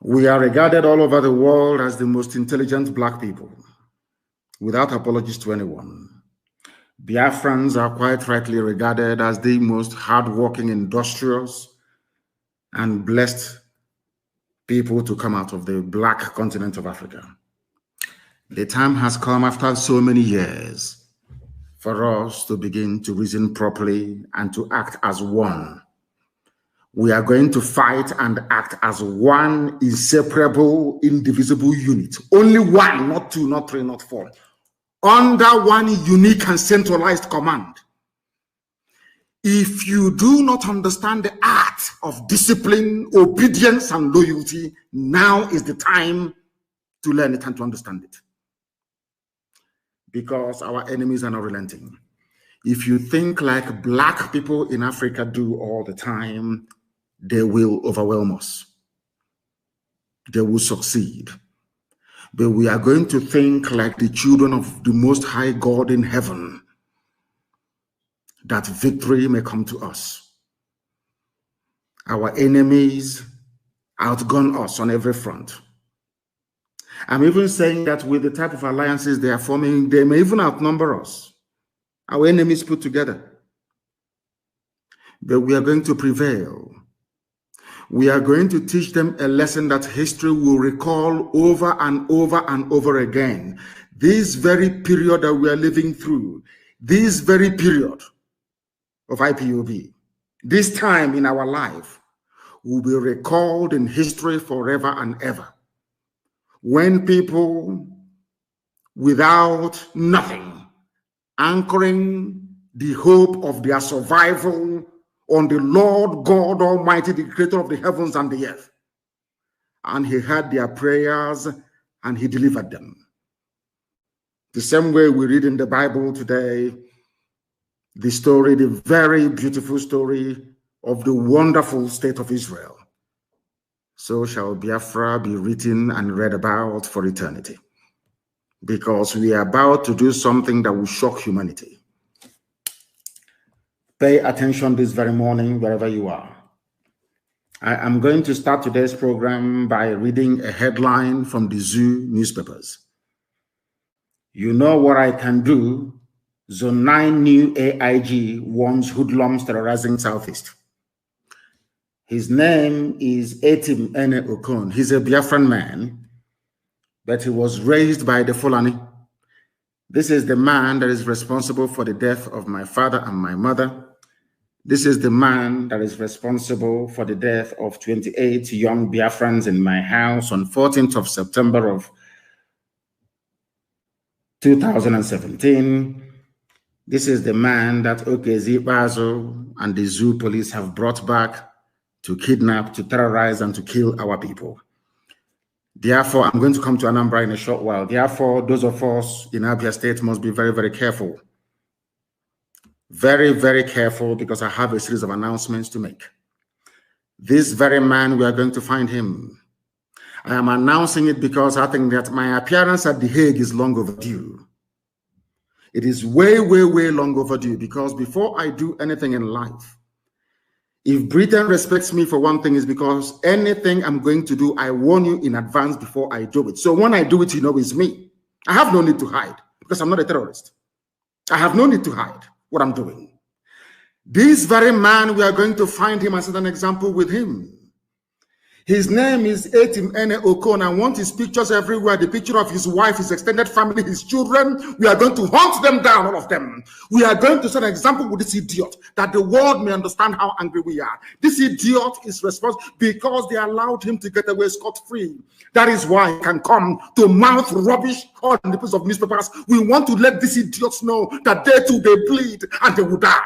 We are regarded all over the world as the most intelligent black people, without apologies to anyone. Biafrans are quite rightly regarded as the most hardworking, industrious, and blessed people to come out of the black continent of Africa. The time has come after so many years for us to begin to reason properly and to act as one. We are going to fight and act as one inseparable, indivisible unit. Only one, not two, not three, not four. Under one unique and centralized command. If you do not understand the art of discipline, obedience, and loyalty, now is the time to learn it and to understand it. Because our enemies are not relenting. If you think like black people in Africa do all the time, they will overwhelm us. They will succeed. But we are going to think like the children of the Most High God in heaven, that victory may come to us. Our enemies outgun us on every front. I'm even saying that with the type of alliances they are forming, they may even outnumber us, our enemies put together. But we are going to prevail. We are going to teach them a lesson that history will recall over and over and over again. This very period that we are living through, this very period of IPOB, this time in our life will be recalled in history forever and ever. When people without nothing, anchoring the hope of their survival on the Lord God Almighty, the creator of the heavens and the earth. And he heard their prayers and he delivered them. The same way we read in the Bible today, the story, the very beautiful story of the wonderful state of Israel. So shall Biafra be written and read about for eternity. Because we are about to do something that will shock humanity. Pay attention this very morning, wherever you are. I am going to start today's program by reading a headline from the Zoo newspapers. You know what I can do. Zone 9 new AIG warns hoodlums terrorizing Southeast. His name is Ene Okon. He's a Biafran man, but he was raised by the Fulani. This is the man that is responsible for the death of my father and my mother. This is the man that is responsible for the death of 28 young Biafrans in my house on 14th of September of 2017. This is the man that Okezie, Ikpeazu, and the Zoo police have brought back to kidnap, to terrorize, and to kill our people. Therefore, I'm going to come to Anambra in a short while. Therefore, those of us in Abia State must be very, very careful. Very, very careful, because I have a series of announcements to make. This very man, we are going to find him. I am announcing it because I think that my appearance at The Hague is long overdue. It is way, way, way long overdue, because before I do anything in life, if Britain respects me for one thing, is because anything I'm going to do, I warn you in advance before I do it. So when I do it, you know it's me. I have no need to hide, because I'm not a terrorist. I have no need to hide what I'm doing. This very man, we are going to find him as an example with him. His name is Ene Okon. I want his pictures everywhere. The picture of his wife, his extended family, his children. We are going to hunt them down, all of them. We are going to set an example with this idiot, that the world may understand how angry we are. This idiot is responsible because they allowed him to get away scot-free. That is why he can come to mouth rubbish on the piece of newspapers. We want to let these idiots know that they too, they bleed and they will die.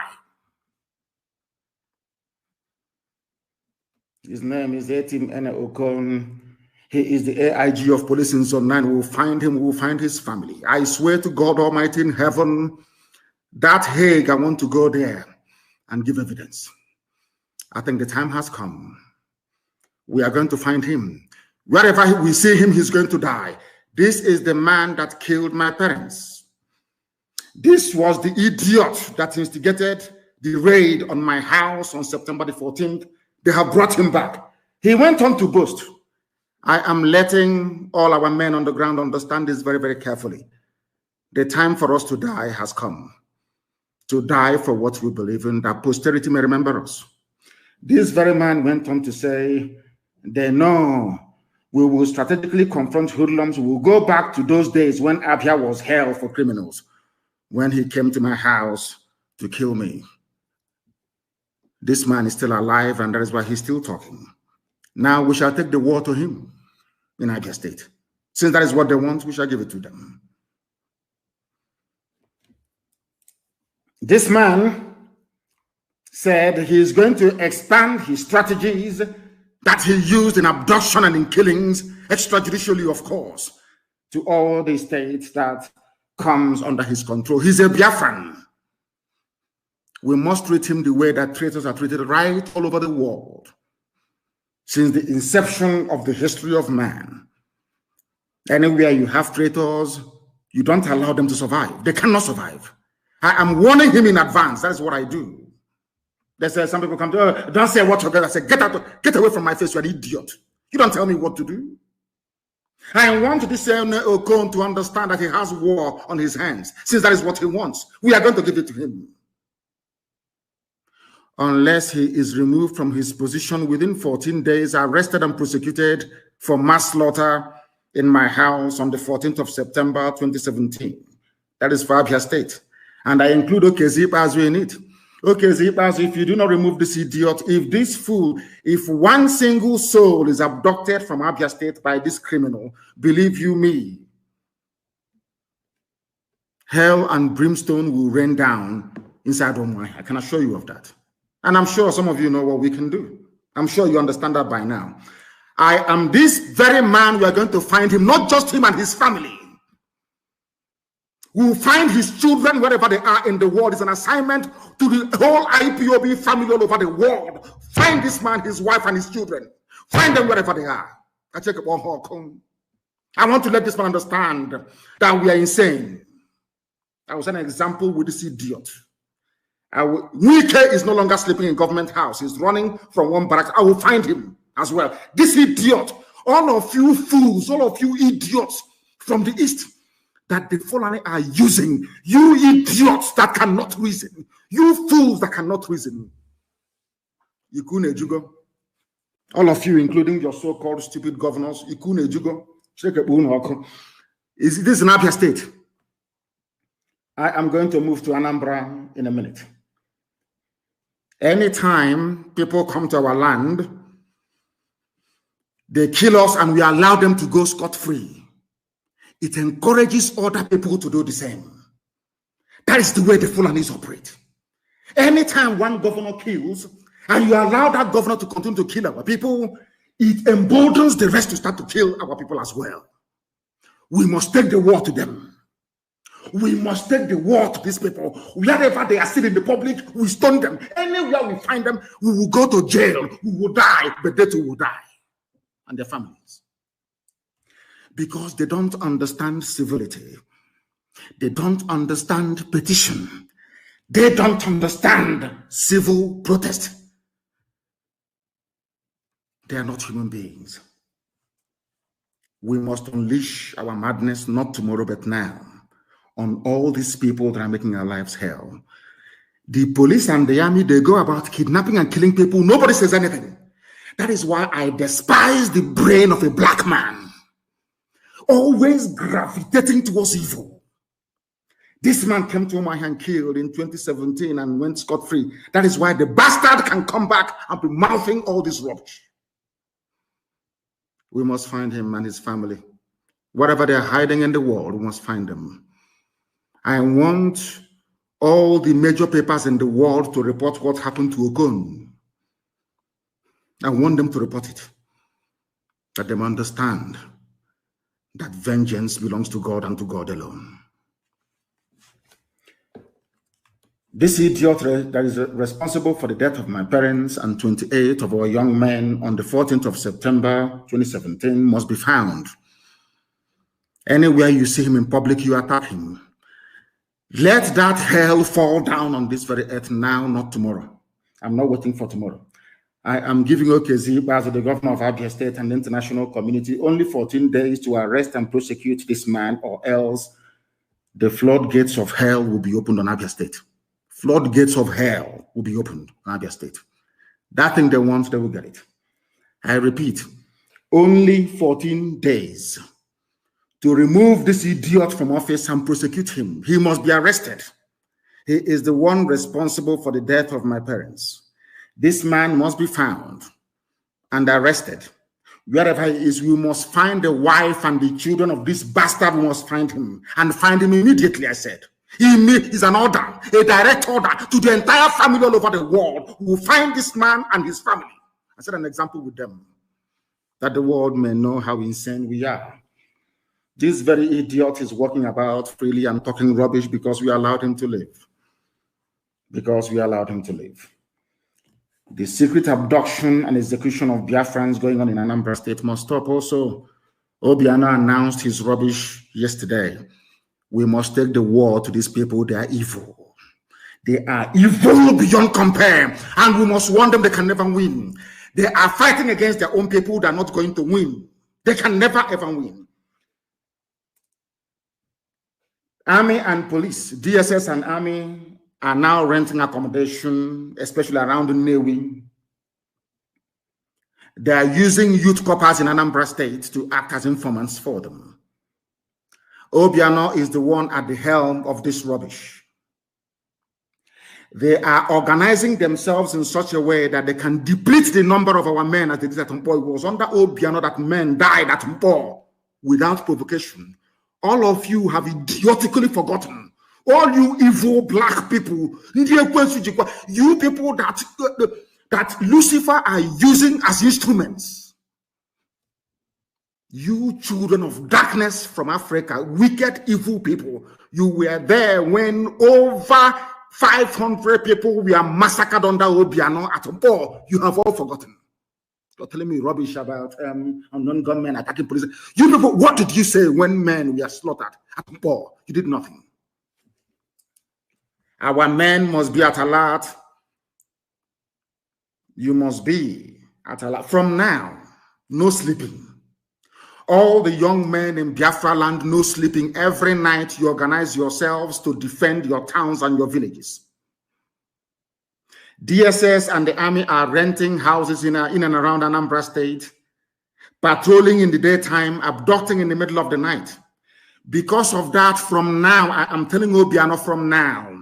His name is Ene Okon. He is the AIG of police in Zone 9. We will find him. We will find his family. I swear to God Almighty in heaven, that Hague, I want to go there and give evidence. I think the time has come. We are going to find him. Wherever we see him, he's going to die. This is the man that killed my parents. This was the idiot that instigated the raid on my house on September the 14th. They have brought him back. He went on to boast I am letting all our men on the ground understand this very, very carefully. The time for us to die has come. To die for what we believe in, that posterity may remember us. This very man went on to say, they know we will strategically confront hoodlums. We will go back to those days when Abia was hell for criminals, when he came to my house to kill me. This man is still alive, and that is why he's still talking. Now we shall take the war to him in Abia State. Since that is what they want, we shall give it to them. This man said he is going to expand his strategies that he used in abduction and in killings, extrajudicially, of course, to all the states that comes under his control. He's a Biafran. We must treat him the way that traitors are treated right all over the world since the inception of the history of man. Anywhere you have traitors, you don't allow them to survive. They cannot survive. I am warning him in advance. That is what I do. They say, some people come to, don't say what you're going to say. Get away from my face, you're an idiot. You don't tell me what to do. I want this Ene Okon to understand that he has war on his hands, since that is what he wants. We are going to give it to him. Unless he is removed from his position within 14 days, arrested and prosecuted for mass slaughter in my house on the 14th of September, 2017. That is for Abia State. And I include Okezie in it. Okezie, if you do not remove this idiot, if this fool, if one single soul is abducted from Abia State by this criminal, believe you me, hell and brimstone will rain down inside Omai. I can assure you of that. And I'm sure some of you know what we can do. I'm sure you understand that by now. I am this very man. We are going to find him, not just him and his family. We will find his children wherever they are in the world. It's an assignment to the whole IPOB family all over the world. Find this man, his wife, and his children. Find them wherever they are. I want to let this man understand that we are insane. I was an example with this idiot. Wike is no longer sleeping in government house. He's running from one barrack. I will find him as well. This idiot, all of you fools, all of you idiots from the east, that the Fulani are using, you idiots that cannot reason, you fools that cannot reason. Ikune Jugo, all of you, including your so-called stupid governors, Ikune Jugo, is this an Abia State? I am going to move to Anambra in a minute. Anytime people come to our land, they kill us and we allow them to go scot-free. It encourages other people to do the same. That is the way the Fulanis operate. Anytime one governor kills, and you allow that governor to continue to kill our people, it emboldens the rest to start to kill our people as well. We must take the war to them. We must take the war to these people. Wherever they are still in the public, we stone them. Anywhere we find them, we will go to jail. We will die, but they too will die. And their families. Because they don't understand civility. They don't understand petition. They don't understand civil protest. They are not human beings. We must unleash our madness, not tomorrow, but now, on all these people that are making our lives hell. The police and the army, they go about kidnapping and killing people. Nobody says anything. That is why I despise the brain of a black man. Always gravitating towards evil. This man came to my hand killed in 2017 and went scot-free. That is why the bastard can come back and be mouthing all this rubbish. We must find him and his family. Wherever they're hiding in the world, we must find them. I want all the major papers in the world to report what happened to Okon. I want them to report it. Let them understand that vengeance belongs to God and to God alone. This idiot that is responsible for the death of my parents and 28 of our young men on the 14th of September 2017 must be found. Anywhere you see him in public, you attack him. Let that hell fall down on this very earth now, not tomorrow. I'm not waiting for tomorrow. I am giving Okezie, Ikpeazu, the governor of Abia State, and the international community only 14 days to arrest and prosecute this man, or else the floodgates of hell will be opened on Abia State. Floodgates of hell will be opened on Abia State. That thing they want, they will get it. I repeat, only 14 days to remove this idiot from office and prosecute him. He must be arrested. He is the one responsible for the death of my parents. This man must be found and arrested. Wherever he is, we must find the wife and the children of this bastard. We must find him, and find him immediately, I said. He is an order, a direct order to the entire family all over the world. We will find this man and his family. I set an example with them, that the world may know how insane we are. This very idiot is walking about freely and talking rubbish because we allowed him to live. Because we allowed him to live. The secret abduction and execution of Biafrans going on in Anambra State must stop also. Obiano announced his rubbish yesterday. We must take the war to these people. They are evil. They are evil beyond compare. And we must warn them they can never win. They are fighting against their own people. They are not going to win. They can never ever win. Army and police, DSS and army, are now renting accommodation, especially around Nnewi. They are using youth corpers in Anambra State to act as informants for them. Obiano is the one at the helm of this rubbish. They are organizing themselves in such a way that they can deplete the number of our men as they did at Mpo. It was under Obiano that men died at Mpo without provocation. All of you have idiotically forgotten. All you evil black people, you people that Lucifer are using as instruments. You children of darkness from Africa, wicked, evil people, you were there when over 500 people were massacred under Obiano at Mpo. You have all forgotten. You're telling me rubbish about unknown gunmen attacking police. You people, what did you say when men were slaughtered at Mpo? You did nothing. Our men must be at alert. You must be at alert. From now, no sleeping. All the young men in Biafra land, no sleeping. Every night you organize yourselves to defend your towns and your villages. DSS and the army are renting houses in and around Anambra State, patrolling in the daytime, abducting in the middle of the night. Because of that, from now, I am telling Obiano, from now,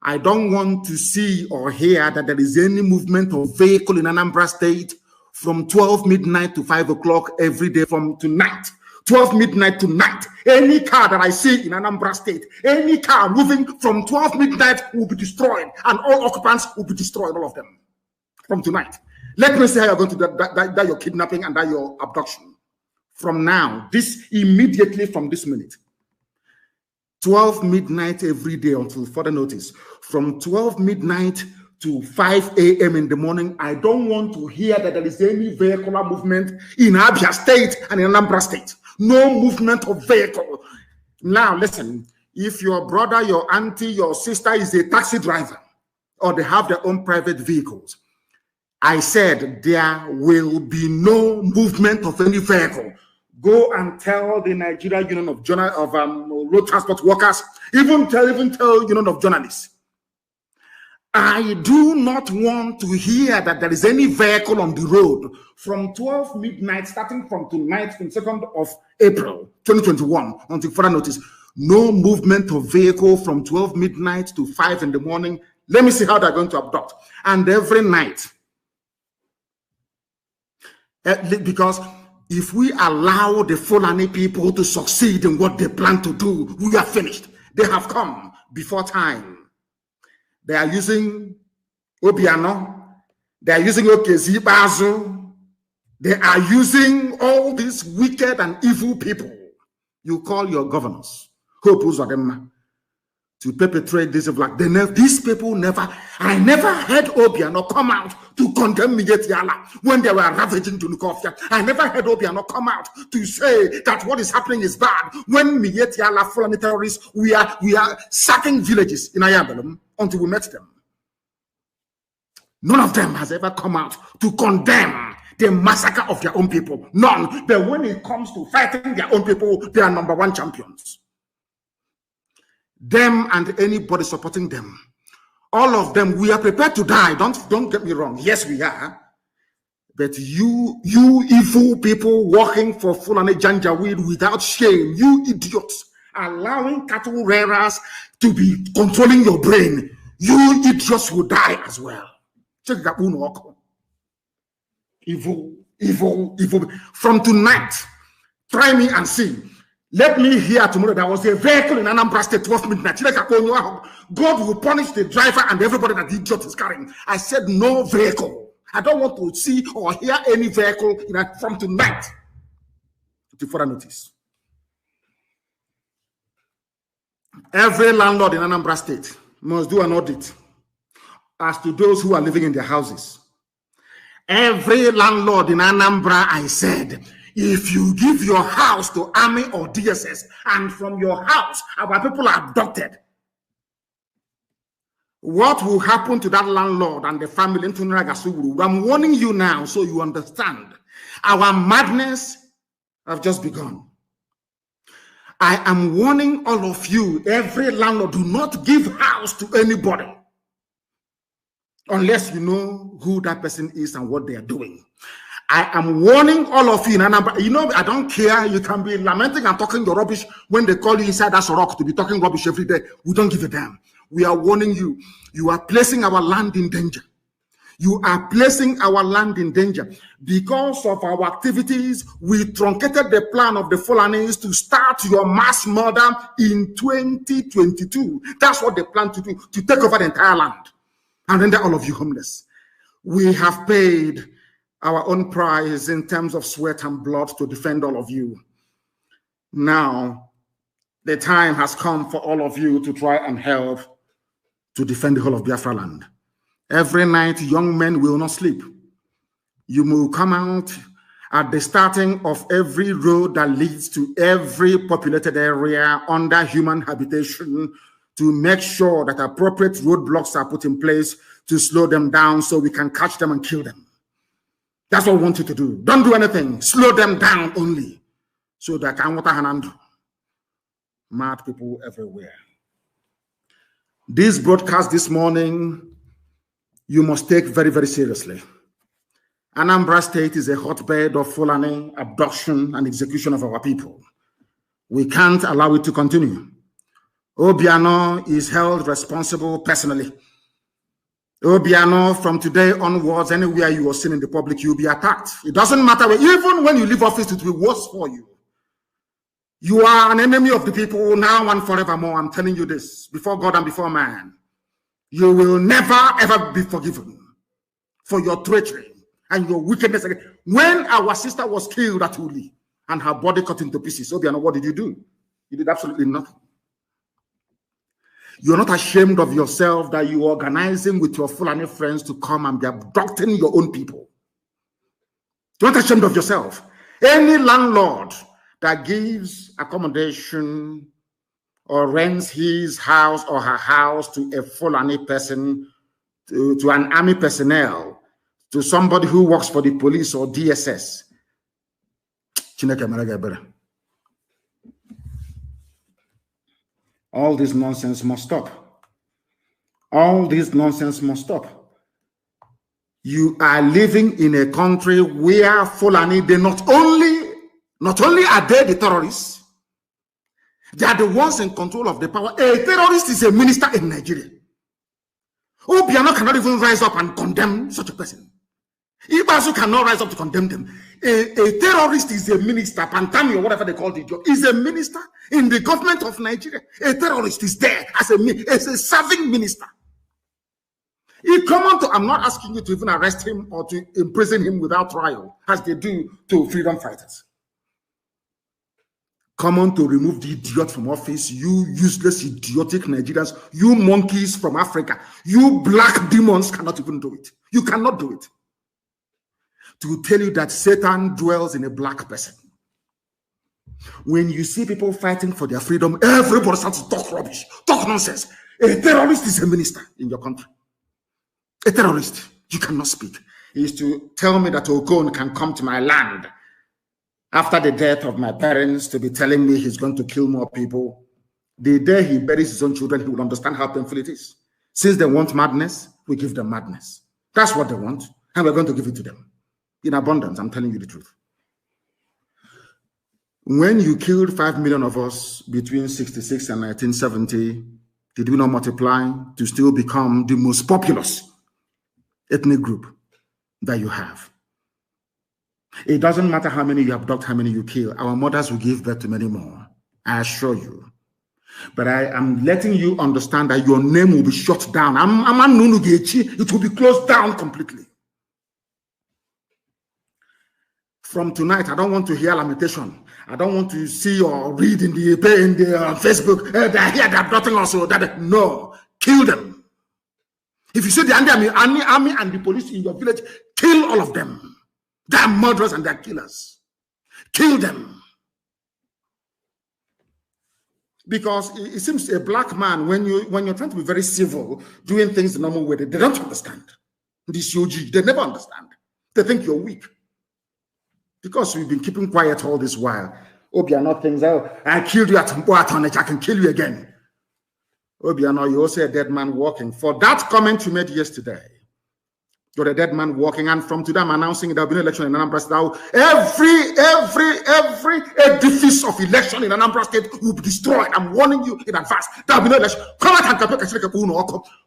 I don't want to see or hear that there is any movement of vehicle in Anambra State from 12 midnight to 5 o'clock every day from tonight. 12 midnight to night. Any car that I see in Anambra State, any car moving from 12 midnight will be destroyed, and all occupants will be destroyed, all of them, from tonight. Let me see how you're going to die your kidnapping and die your abduction. From now, this immediately from this minute. 12 midnight every day until further notice. From 12 midnight to 5 a.m. in the morning, I don't want to hear that there is any vehicular movement in Abia State and in Anambra State. No movement of vehicle. Now, listen, if your brother, your auntie, your sister is a taxi driver, or they have their own private vehicles, I said there will be no movement of any vehicle. Go and tell the Nigeria Union of Road Transport Workers, even tell Union of Journalists. I do not want to hear that there is any vehicle on the road from 12 midnight, starting from tonight, from 2nd of April, 2021, until further notice. No movement of vehicle from 12 midnight to 5 in the morning. Let me see how they're going to abduct. And every night. Because if we allow the Fulani people to succeed in what they plan to do, we are finished. They have come before time. They are using Obiano. They are using Okezie, Ikpeazu. They are using all these wicked and evil people. You call your governors, Hope Uzodinma, to perpetrate this of like these people never. I never heard Obiano come out to condemn Yetiala when they were ravaging Tunukofia. I never heard Obiano come out to say that what is happening is bad. When Yetiala Fulani terrorists, we are sacking villages in Ayabelum until we met them. None of them has ever come out to condemn the massacre of their own people. None. But when it comes to fighting their own people, they are #1 champions. Them and anybody supporting them. All of them, we are prepared to die. Don't get me wrong. Yes, we are. But you evil people working for Fulani Janjaweed without shame, you idiots, allowing cattle rearers to be controlling your brain, you idiots will die as well. Check that Ene Okon. Evil. From tonight, try me and see. Let me hear tomorrow there was a vehicle in Anambra State 12 midnight. God will punish the driver and everybody that the idiot is carrying. I said no vehicle. I don't want to see or hear any vehicle from tonight to further notice. Every landlord in Anambra State must do an audit as to those who are living in their houses. Every landlord in Anambra, I said, if you give your house to Army or DSS and from your house, our people are abducted, what will happen to that landlord and the family? I'm warning you now so you understand. Our madness have just begun. I am warning all of you, every landlord, do not give house to anybody unless you know who that person is and what they are doing. I am warning all of you in Anambra. You know, I don't care. You can be lamenting and talking your rubbish when they call you inside that rock to be talking rubbish every day. We don't give a damn. We are warning you. You are placing our land in danger. You are placing our land in danger. Because of our activities, we truncated the plan of the Fulanis to start your mass murder in 2022. That's what they plan to do, to take over the entire land and render all of you homeless. We have paid our own price in terms of sweat and blood to defend all of you. Now, the time has come for all of you to try and help to defend the whole of Biafra land. Every night, young men will not sleep. You will come out at the starting of every road that leads to every populated area under human habitation to make sure that appropriate roadblocks are put in place to slow them down so we can catch them and kill them. That's what we want you to do. Don't do anything. Slow them down only so that I want to handle. Mad people everywhere. This broadcast this morning, you must take very, very seriously. Anambra State is a hotbed of Fulani abduction and execution of our people. We can't allow it to continue. Obiano is held responsible personally. Obiano, from today onwards, anywhere you are seen in the public, you'll be attacked. It doesn't matter. Even when you leave office, it will be worse for you. You are an enemy of the people now and forevermore. I'm telling you this, before God and before man. You will never, ever be forgiven for your treachery and your wickedness. When our sister was killed at Uli and her body cut into pieces, Obiano, what did you do? You did absolutely nothing. You're not ashamed of yourself that you're organizing with your Fulani friends to come and be abducting your own people. You're not ashamed of yourself. Any landlord that gives accommodation or rents his house or her house to a Fulani person, to an army personnel, to somebody who works for the police or DSS. All this nonsense must stop. All this nonsense must stop. You are living in a country where Fulani, they not only are they the terrorists, they are the ones in control of the power. A terrorist is a minister in Nigeria. Obiano cannot even rise up and condemn such a person. Ikpeazu cannot rise up to condemn them. A terrorist is a minister, Pantami or whatever they call the job, is a minister in the government of Nigeria. A terrorist is there as a serving minister. I'm not asking you to even arrest him or to imprison him without trial, as they do to freedom fighters. Come on to remove the idiot from office, you useless, idiotic Nigerians, you monkeys from Africa, you black demons cannot even do it. You cannot do it. To tell you that Satan dwells in a black person. When you see people fighting for their freedom, everybody starts to talk rubbish, talk nonsense. A terrorist is a minister in your country. A terrorist. You cannot speak. He is to tell me that Okon can come to my land after the death of my parents to be telling me he's going to kill more people. The day he buries his own children, he will understand how painful it is. Since they want madness, we give them madness. That's what they want, and we're going to give it to them. In abundance, I'm telling you the truth. When you killed 5 million of us between 66 and 1970, did we not multiply to still become the most populous ethnic group that you have? It doesn't matter how many you abduct, how many you kill. Our mothers will give birth to many more, I assure you. But I am letting you understand that your name will be shut down. It will be closed down completely. From tonight, I don't want to hear lamentation. I don't want to see or read in the Facebook, they're here, they're abducting us. No, kill them. If you see the army and the police in your village, kill all of them. They're murderers and they're killers. Kill them. Because it seems a black man, when you're trying to be very civil, doing things the normal way, they don't understand. This OG, they never understand. They think you're weak. Because we've been keeping quiet all this while. Obiano thinks, oh, I killed you at Mpoatonech, I can kill you again. Obiano, you also a dead man walking. For that comment you made yesterday, you're a dead man walking, and from today I'm announcing there will be an election in Anambra State. Now, every edifice of election in Anambra State will be destroyed. I'm warning you in advance. There will be no election. Come out and campaign.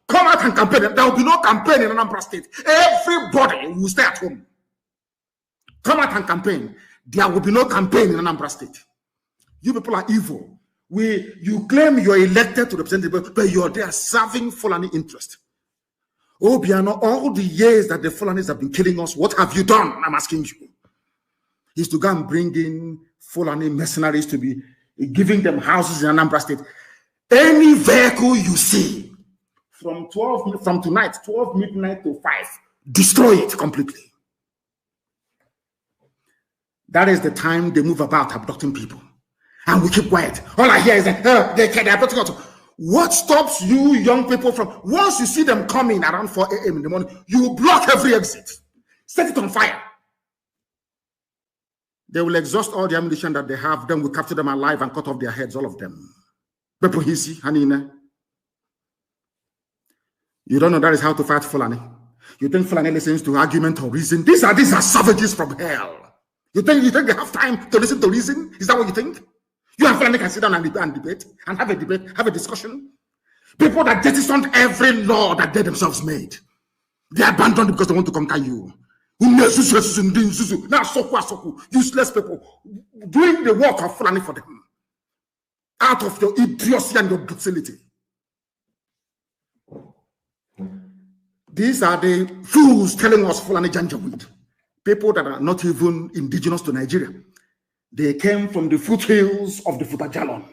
Come out and campaign. There will be no campaign in Anambra State. Everybody will stay at home. Come out and campaign. There will be no campaign in Anambra State. You people are evil. You claim you're elected to represent the people, but you're there serving Fulani interest. Obiano, all the years that the Fulanis have been killing us, what have you done? I'm asking you. Is to go and bring in Fulani mercenaries to be giving them houses in Anambra State. Any vehicle you see from tonight, 12 midnight to 5, destroy it completely. That is the time they move about abducting people. And we keep quiet. All I hear is that they're abducting us. What stops you young people from, once you see them coming around 4 a.m. in the morning, you block every exit. Set it on fire. They will exhaust all the ammunition that they have. Then we'll capture them alive and cut off their heads, all of them. You don't know that is how to fight Fulani. You think Fulani listens to argument or reason? These are savages from hell. You think they have time to listen to reason? Is that what you think? You and Fulani can sit down and debate, and have a discussion. People that jettisoned every law that they themselves made. They abandoned it because they want to conquer you. Useless people doing the work of Fulani for them. Out of your idiocy and your docility. These are the fools telling us Fulani Janjaweed. People that are not even indigenous to Nigeria. They came from the foothills of the Futajalon.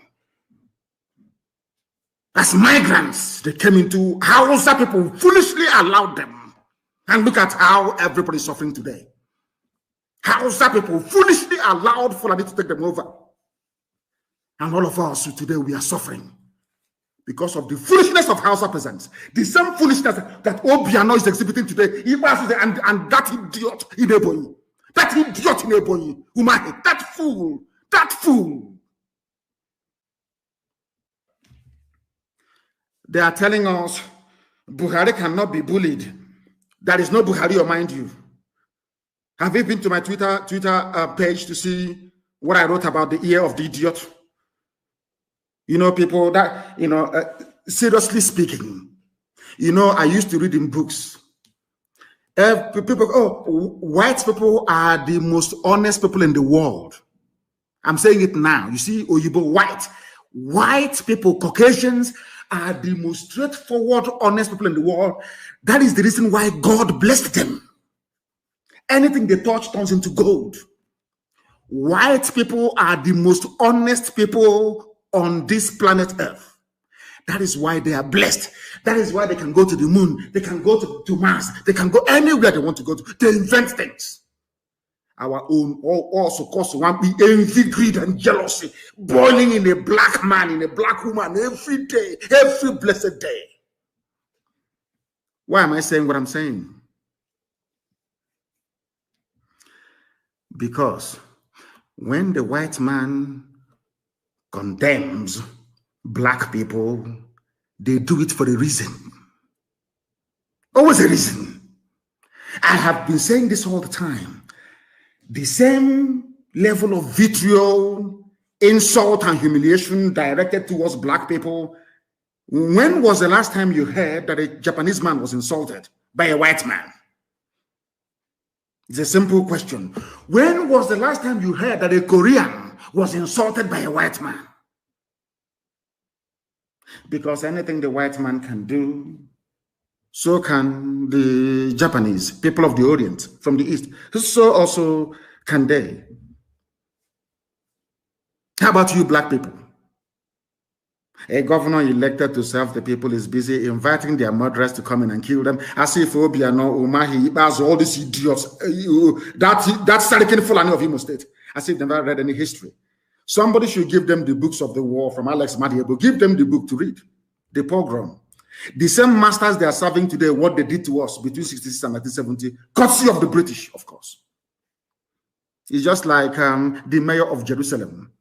As migrants, they came into Hausa people foolishly allowed them. And look at how everybody is suffering today. Hausa people foolishly allowed Fulani to take them over. And all of us today, we are suffering because of the foolishness of Hausa peasants. The same foolishness that Obiano is exhibiting today. And that idiot in Ebonyi. That idiot in Ebonyi. Umahi. That fool. That fool. They are telling us Buhari cannot be bullied. There is no Buhari, mind you. Have you been to my Twitter page to see what I wrote about the ear of the idiot? You know, people that, seriously speaking, I used to read in books. White people are the most honest people in the world. I'm saying it now. You see, Oyibo, white people, Caucasians, are the most straightforward, honest people in the world. That is the reason why God blessed them. Anything they touch turns into gold. White people are the most honest people on this planet Earth. That is why they are blessed. That is why they can go to the moon. They can go to Mars. They can go anywhere they want to go to. They invent things. Our own also cause one be envy, greed, and jealousy boiling in a black man, in a black woman every day, every blessed day. Why am I saying what I'm saying? Because when the white man condemns black people, they do it for a reason. Always a reason. I have been saying this all the time. The same level of vitriol, insult, and humiliation directed towards black people. When was the last time you heard that a Japanese man was insulted by a white man? It's a simple question. When was the last time you heard that a Korean was insulted by a white man? Because anything the white man can do, so can the Japanese, people of the Orient, from the East. So also can they. How about you, black people? A governor elected to serve the people is busy inviting their murderers to come in and kill them, as if Obiano, Umahi, Ikpeazu, all these idiots, that Sarikin Fulani of Imo State, as if they've never read any history. Somebody should give them the books of the war from Alex Madiebo. Give them the book to read. The pogrom. The same masters they are serving today, what they did to us between 1966 and 1970, courtesy of the British, of course. It's just like the mayor of Jerusalem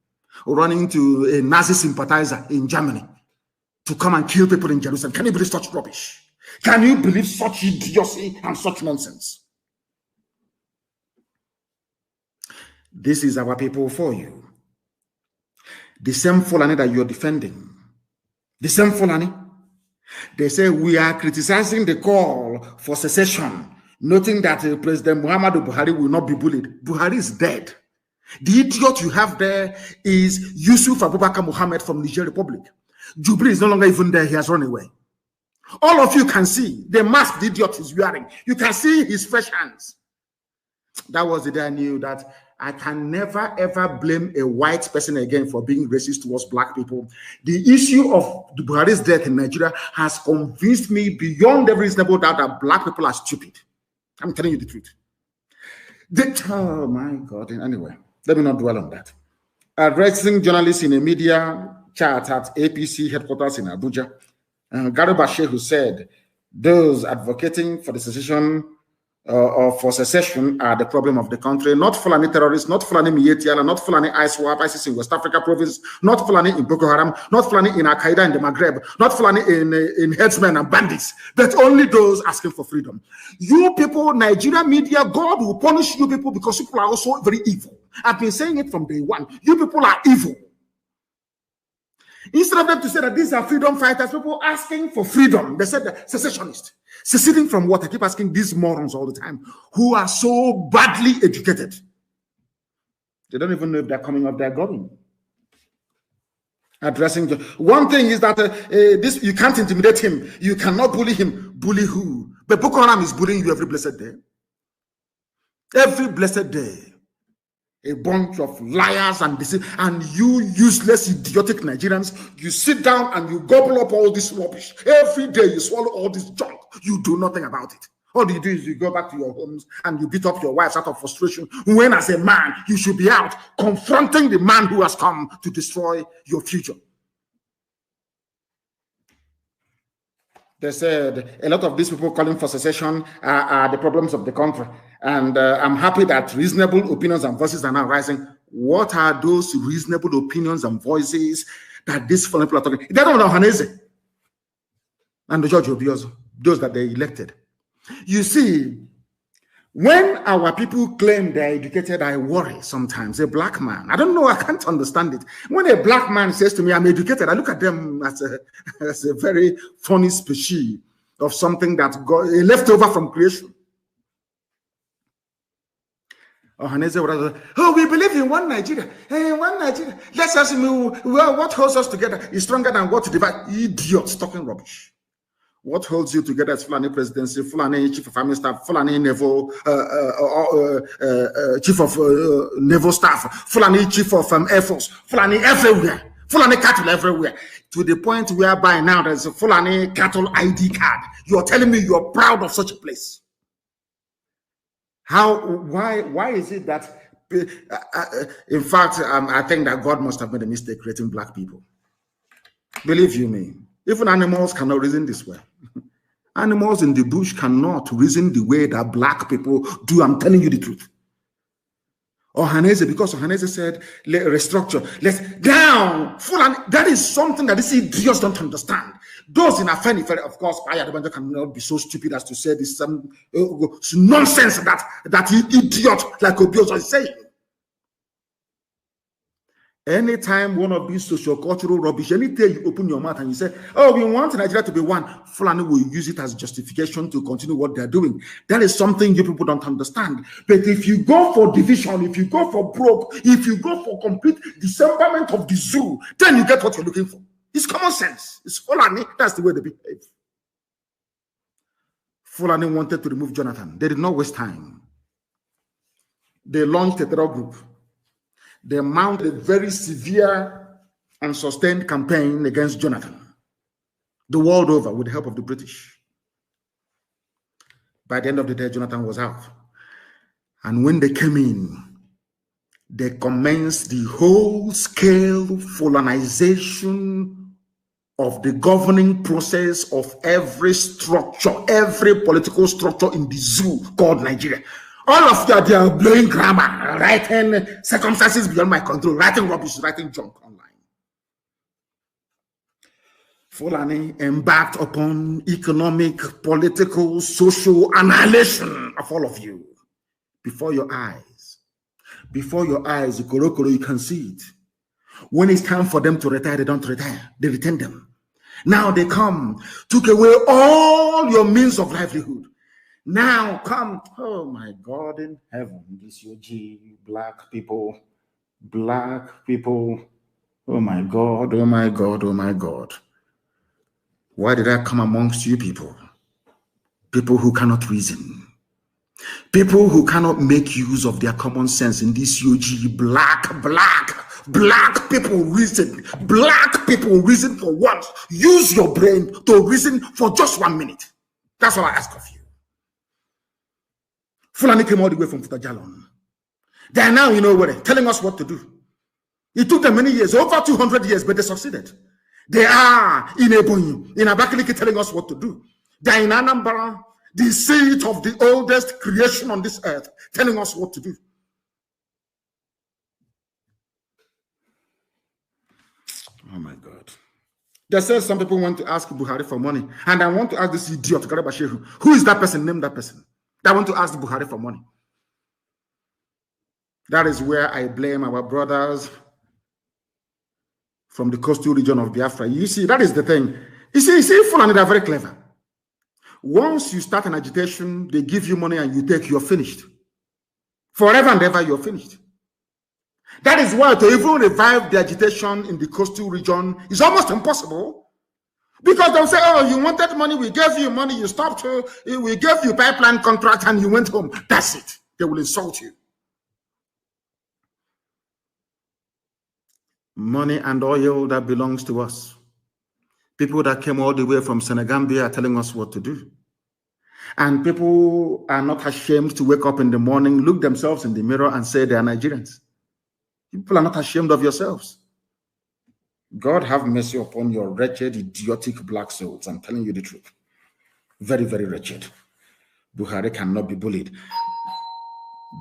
running to a Nazi sympathizer in Germany to come and kill people in Jerusalem. Can you believe such rubbish? Can you believe such idiocy and such nonsense? This is our people for you. The same Fulani that you're defending, the same Fulani, they say we are criticizing the call for secession, noting that President Muhammadu Buhari will not be bullied. Buhari is dead. The idiot you have there is Yusuf Abubakar Muhammad from Niger Republic. Jubilee is no longer even there. He has run away. All of you can see the mask the idiot is wearing. You can see his fresh hands. That was the day I knew that I can never, ever blame a white person again for being racist towards black people. The issue of the Buhari's death in Nigeria has convinced me beyond every reasonable doubt that black people are stupid. I'm telling you the truth. Oh my God. Anyway, let me not dwell on that. Addressing journalists in a media chat at APC headquarters in Abuja, Gary Bashir, who said those advocating for the secession or for secession are the problem of the country, not Fulani terrorists, not Fulani Mietiala, not Fulani ISWAP, ISIS in West Africa province, not Fulani in Boko Haram, not Fulani in Al-Qaeda in the Maghreb, not Fulani in headsmen and bandits, but only those asking for freedom. You people, Nigeria media, God will punish you people because people are also very evil. I've been saying it from day one. You people are evil. Instead of them to say that these are freedom fighters, people asking for freedom, they said that secessionists. Seceding from what? I keep asking these morons all the time, who are so badly educated. They don't even know if they're coming or they're going. Addressing one thing is that this you can't intimidate him. You cannot bully him. Bully who? But Boko Haram is bullying you every blessed day. Every blessed day. A bunch of liars and you useless, idiotic Nigerians, you sit down and you gobble up all this rubbish. Every day you swallow all this junk. You do nothing about it. All you do is you go back to your homes and you beat up your wives out of frustration, when as a man, you should be out confronting the man who has come to destroy your future. They said a lot of these people calling for secession are the problems of the country. And I'm happy that reasonable opinions and voices are now rising. What are those reasonable opinions and voices that these foreign people are talking? They don't know Okezie and the George Obiano, those that they elected. You see, when our people claim they're educated, I worry sometimes. A black man, I don't know, I can't understand it. When a black man says to me, I'm educated, I look at them as a very funny species of something that got a leftover from creation. Oh, we believe in one Nigeria. Hey, one Nigeria. Let's ask me, well, what holds us together is stronger than what divides. Idiots talking rubbish. What holds you together is Fulani presidency, Fulani chief of army staff, Fulani naval chief of naval staff, Fulani chief of air force, Fulani everywhere, Fulani cattle everywhere. To the point whereby now there's a Fulani cattle ID card. You're telling me you're proud of such a place? Why is it that, in fact, I think that God must have made a mistake creating black people. Believe you me, even animals cannot reason this way. Animals in the bush cannot reason the way that black people do. I'm telling you the truth. Ohaneze, because Ohaneze said, restructure, let's down. That is something that these idiots don't understand. Those in Afeni, of course, Paya cannot be so stupid as to say this nonsense that idiot like Obiano is saying. Anytime one of these socio-cultural rubbish, anytime you open your mouth and you say, oh, we want Nigeria to be one, Fulani will use it as justification to continue what they're doing. That is something you people don't understand. But if you go for division, if you go for broke, if you go for complete dismemberment of the zoo, then you get what you're looking for. It's common sense. It's Fulani. That's the way they behave. Fulani wanted to remove Jonathan. They did not waste time. They launched a terror group. They mounted a very severe and sustained campaign against Jonathan, the world over, with the help of the British. By the end of the day, Jonathan was out. And when they came in, they commenced the whole-scale Fulanization of the governing process of every structure, every political structure in the zoo called Nigeria. All of you, they are blowing grammar, writing circumstances beyond my control, writing rubbish, writing junk online. Fulani embarked upon economic, political, social annihilation of all of you before your eyes. Before your eyes, you can see it. When it's time for them to retire, they don't retire. They retain them. Now they come, took away all your means of livelihood. Now come, oh my God in heaven, this UG, black people, oh my God, oh my God, oh my God. Why did I come amongst you people? People who cannot reason. People who cannot make use of their common sense in this UG, black people reason. Black people reason for once. Use your brain to reason for just 1 minute. That's all I ask of you. Fulani came all the way from Futajalon. They are now, telling us what to do. It took them many years, over 200 years, but they succeeded. They are in Ebonyi, in Abakaliki, telling us what to do. They are in Anambra, the seat of the oldest creation on this earth, telling us what to do. Oh my God. They said some people want to ask Buhari for money, and I want to ask this idiot, Garabashehu, who is that person? Name that person. I want to ask Buhari for money. That is where I blame our brothers from the coastal region of Biafra. You see, that is the thing. You see, Fulani, they're very clever. Once you start an agitation, they give you money and you take, you're finished. Forever and ever, you're finished. That is why to even revive the agitation in the coastal region is almost impossible. Because they'll say, oh, you wanted money, we gave you money, you stopped, we gave you pipeline contract and you went home. That's it. They will insult you. Money and oil that belongs to us. People that came all the way from Senegambia are telling us what to do. And people are not ashamed to wake up in the morning, look themselves in the mirror and say they are Nigerians. People are not ashamed of yourselves. God have mercy upon your wretched, idiotic black souls. I'm telling you the truth. Very, very wretched. Buhari cannot be bullied.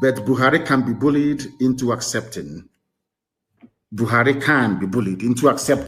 But Buhari can be bullied into accepting. Buhari can be bullied into accepting